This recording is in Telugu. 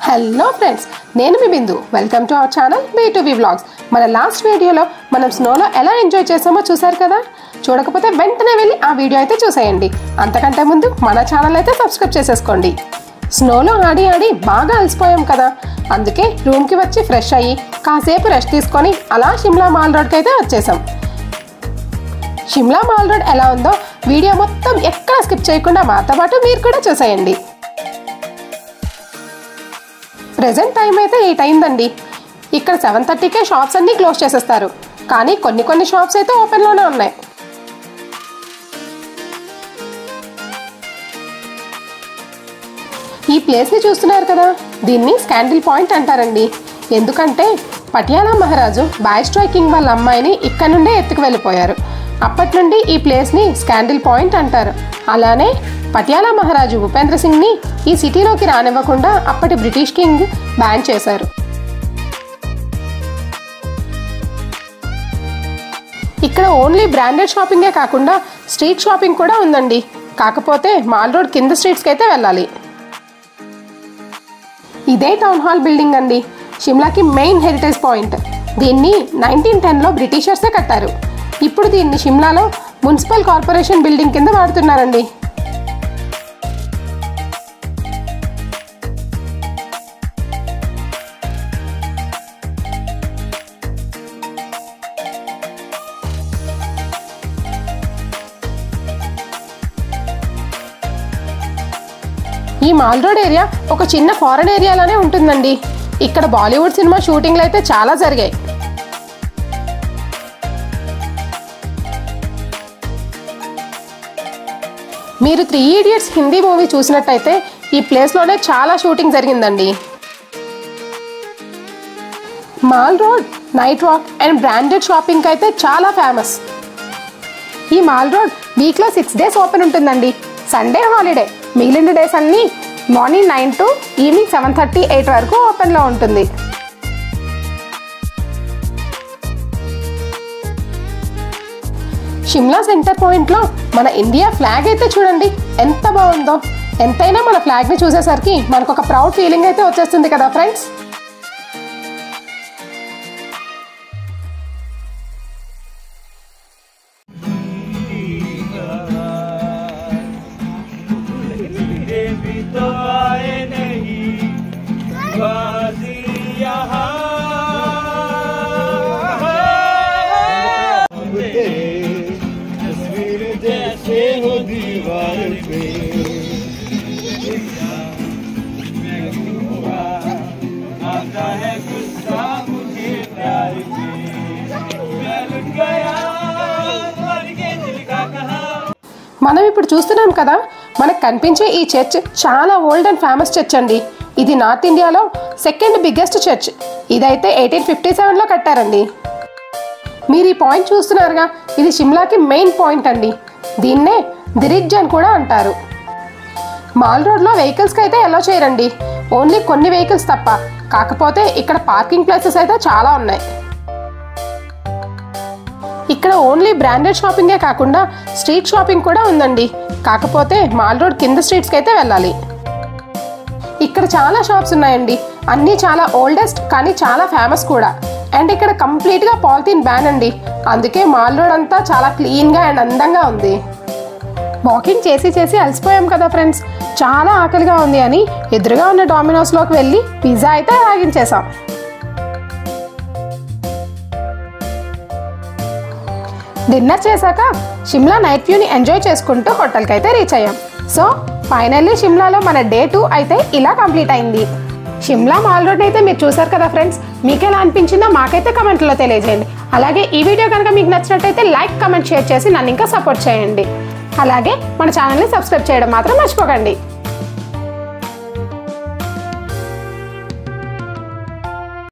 హలో ఫ్రెండ్స్, నేను మీ బిందు. Welcome to our channel B2B vlogs. మన లాస్ట్ వీడియోలో మనం స్నోలో ఎలా ఎంజాయ్ చేసామో చూసారు కదా. చూడకపోతే వెంటనే వెళ్ళి ఆ వీడియో అయితే చూసేయండి. అంతకంటే ముందు మన ఛానల్ అయితే సబ్స్క్రైబ్ చేసేసుకోండి. స్నోలో ఆడి ఆడి బాగా అలసిపోయాం కదా, అందుకే రూమ్కి వచ్చి ఫ్రెష్ అయ్యి కాసేపు రెస్ట్ తీసుకొని అలా షిమ్లా మాల్ రోడ్కి అయితే వచ్చేసాం. షిమ్లా మాల్ రోడ్ ఎలా ఉందో వీడియో మొత్తం ఎక్కడ స్కిప్ చేయకుండా మాతో పాటు మీరు కూడా చూసేయండి. ప్రెజెంట్ టైం అయితే 8 అయిందండి. ఇక్కడ 7:30కే షాప్స్ అన్నీ క్లోజ్ చేసేస్తారు, కానీ కొన్ని షాప్స్ అయితే ఓపెన్లోనే ఉన్నాయి. ఈ ప్లేస్ని చూస్తున్నారు కదా, దీన్ని స్కాండిల్ పాయింట్ అంటారండి. ఎందుకంటే పటియాలా మహారాజు బాయ్స్ట్రాయ్ కింగ్ వాళ్ళ అమ్మాయిని ఇక్కడ నుండే ఎత్తుకు వెళ్ళిపోయారు. అప్పటి నుండి ఈ ప్లేస్ని స్కాండిల్ పాయింట్ అంటారు. అలానే పటియాలా మహారాజు భూపేంద్ర సింగ్ని ఈ సిటీలోకి రానివ్వకుండా అప్పటి బ్రిటిష్ కింగ్ బ్యాన్ చేశారు. ఇక్కడ ఓన్లీ బ్రాండెడ్ షాపింగే కాకుండా స్ట్రీట్ షాపింగ్ కూడా ఉందండి. కాకపోతే మాల్ రోడ్ కింద స్ట్రీట్స్కి అయితే వెళ్ళాలి. ఇదే టౌన్ హాల్ బిల్డింగ్ అండి, షిమ్లాకి మెయిన్ హెరిటేజ్ పాయింట్. దీన్ని 1910లో బ్రిటిషర్సే కట్టారు. ఇప్పుడు దీన్ని షిమ్లాలో మున్సిపల్ కార్పొరేషన్ బిల్డింగ్ కింద వాడుతున్నారండి. ఈ మాల్ రోడ్ ఏరియా ఒక చిన్న ఫారెన్ ఏరియాలోనే ఉంటుందండి. ఇక్కడ బాలీవుడ్ సినిమా షూటింగ్లు అయితే చాలా జరిగాయి. మీరు 3 Idiots హిందీ మూవీ చూసినట్టయితే ఈ ప్లేస్లోనే చాలా షూటింగ్ జరిగిందండి. Mall road night walk and branded shopping అయితే చాలా ఫేమస్. ఈ మాల్ రోడ్ వీక్లో 6 days ఓపెన్ ఉంటుందండి. సండే హాలిడే, మిగిలిన డేస్ అన్నీ మార్నింగ్ 9 to ఈవినింగ్ 7:30, 8 వరకు ఓపెన్లో ఉంటుంది. షిమ్లా సెంటర్ పాయింట్లో మన ఇండియా ఫ్లాగ్ అయితే చూడండి ఎంత బాగుందో. ఎంతైనా మన ఫ్లాగ్ని చూసేసరికి మనకు ఒక ప్రౌడ్ ఫీలింగ్ అయితే వచ్చేస్తుంది కదా ఫ్రెండ్స్. మనం ఇప్పుడు చూస్తున్నాం కదా, మనకు కనిపించే ఈ చర్చ్ చాలా ఓల్డ్ అండ్ ఫేమస్ చర్చ్ అండి. ఇది నార్త్ ఇండియాలో 2nd బిగ్గెస్ట్ చర్చ్. ఇదైతే 1857లో కట్టారండి. మీరు ఈ పాయింట్ చూస్తున్నారుగా, ఇది షిమ్లాకి మెయిన్ పాయింట్ అండి. దీన్నే దిరిజ్ అని కూడా అంటారు. మాల్ రోడ్లో వెహికల్స్కి అయితే అలో చేయరండి, ఓన్లీ కొన్ని వెహికల్స్ తప్ప. కాకపోతే ఇక్కడ పార్కింగ్ ప్లేసెస్ అయితే చాలా ఉన్నాయి. ఇక్కడ ఓన్లీ బ్రాండెడ్ షాపింగే కాకుండా స్ట్రీట్ షాపింగ్ కూడా ఉందండి. కాకపోతే మాల్ రోడ్ కింద స్ట్రీట్స్కి అయితే వెళ్ళాలి. ఇక్కడ చాలా షాప్స్ ఉన్నాయండి, అన్నీ చాలా ఓల్డెస్ట్ కానీ చాలా ఫేమస్ కూడా. అండ్ ఇక్కడ కంప్లీట్గా పాలిథీన్ బ్యాన్ అండి. అందుకే మాల్ రోడ్ అంతా చాలా క్లీన్గా అండ్ అందంగా ఉంది. వాకింగ్ చేసి అలసిపోయాం కదా ఫ్రెండ్స్, చాలా ఆకలిగా ఉంది అని ఎదురుగా ఉన్న డామినోస్లోకి వెళ్ళి పిజ్జా అయితే ఆగించేసాం. డిన్నర్ చేశాక షిమ్లా నైట్ వ్యూని ఎంజాయ్ చేసుకుంటూ హోటల్కి అయితే రీచ్ అయ్యాం. సో ఫైనల్లీ షిమ్లాలో మన డే 2 అయితే ఇలా కంప్లీట్ అయింది. షిమ్లా మాల్ రోడ్ అయితే మీరు చూసారు కదా ఫ్రెండ్స్, మీకు ఎలా అనిపించిందో మాకైతే కమెంట్లో తెలియజేయండి. అలాగే ఈ వీడియో కనుక మీకు నచ్చినట్టయితే లైక్, కమెంట్, షేర్ చేసి నన్ను ఇంకా సపోర్ట్ చేయండి. అలాగే మన ఛానల్ని సబ్స్క్రైబ్ చేయడం మాత్రం మర్చిపోకండి.